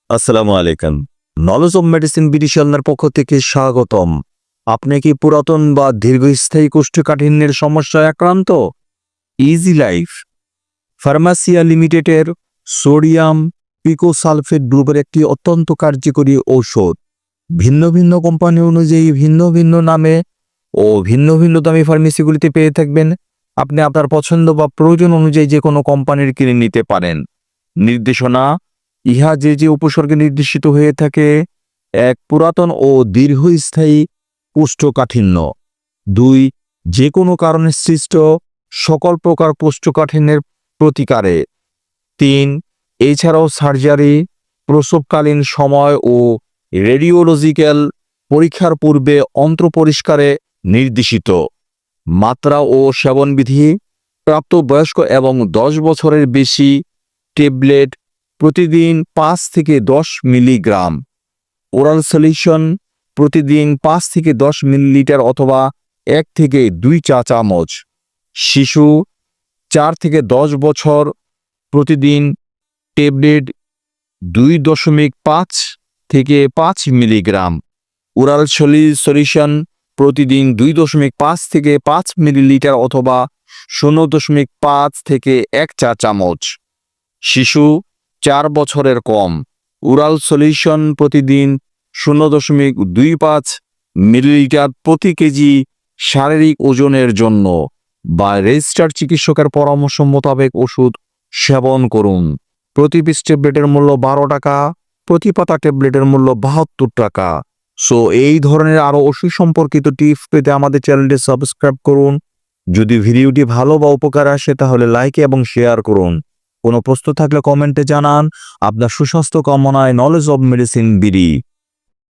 আসসালামু আলাইকুম। Knowledge of medicine বিডিশনের পক্ষ থেকে স্বাগতম। আপনি কি পুরাতন বা দীর্ঘস্থায়ী কোষ্ঠকাঠিন্যের সমস্যায় আক্রান্ত? ইজি লাইফ ফার্মাসিয়া লিমিটেডের সোডিয়াম পিকোসালফেট গ্রুপের একটি অত্যন্ত কার্যকরী ঔষধ। ভিন্ন ভিন্ন কোম্পানি অনুযায়ী ভিন্ন ভিন্ন নামে ও ভিন্ন ভিন্ন দামি ফার্মেসিগুলিতে পেয়ে থাকবেন। আপনি আপনার পছন্দ বা প্রয়োজন অনুযায়ী যে কোনো কোম্পানির কিনে নিতে পারেন। নির্দেশনা: ইহা যে উপসর্গে নির্দেশিত হয়ে থাকে: ১. পুরাতন ও দীর্ঘস্থায়ী কোষ্ঠকাঠিন্য। ২. যে কোনো কারণে সৃষ্ট সকল প্রকার কোষ্ঠকাঠিন্যের প্রতিকারে। ৩. এছাড়াও সার্জারি, প্রসবকালীন সময় ও রেডিওলজিক্যাল পরীক্ষার পূর্বে অন্ত্র পরিষ্কারে নির্দেশিত। মাত্রা ও সেবনবিধি: প্রাপ্তবয়স্ক এবং ১০ বছরের বেশি ট্যাবলেট প্রতিদিন ৫ থেকে ১০ মিলিগ্রাম। ওরাল সলিউশন প্রতিদিন ৫ থেকে ১০ মিলিলিটার অথবা ১ থেকে ২ চা চামচ। শিশু ৪ থেকে ১০ বছর প্রতিদিন ট্যাবলেট ২.৫ থেকে ৫ মিলিগ্রাম। ওরাল সলিউশন প্রতিদিন ২.৫ থেকে ৫ মিলিলিটার অথবা ০.৫ থেকে ১ চা চামচ। শিশু ৪ বছরের কম। ওরাল সলিউশন প্রতিদিন ০.২৫ মিলিলিটার প্রতি কেজি শারীরিক ওজনের জন্য বা রেজিস্টার্ড চিকিৎসকের পরামর্শ মোতাবেক ওষুধ সেবন করুন। প্রতি পিস ট্যাবলেটের মূল্য ১২ টাকা, প্রতি পাতা ট্যাবলেটের মূল্য ৭২ টাকা। সো এই ধরনের আরও ওষুধ সম্পর্কিত টিপস পেতে আমাদের চ্যানেলটি সাবস্ক্রাইব করুন। যদি ভিডিওটি ভালো বা উপকার আসে তাহলে লাইক এবং শেয়ার করুন। কোনো প্রশ্ন থাকলে কমেন্টে জানান। আপনার সুস্বাস্থ্য কামনায় নলেজ অব মেডিসিন বিডি।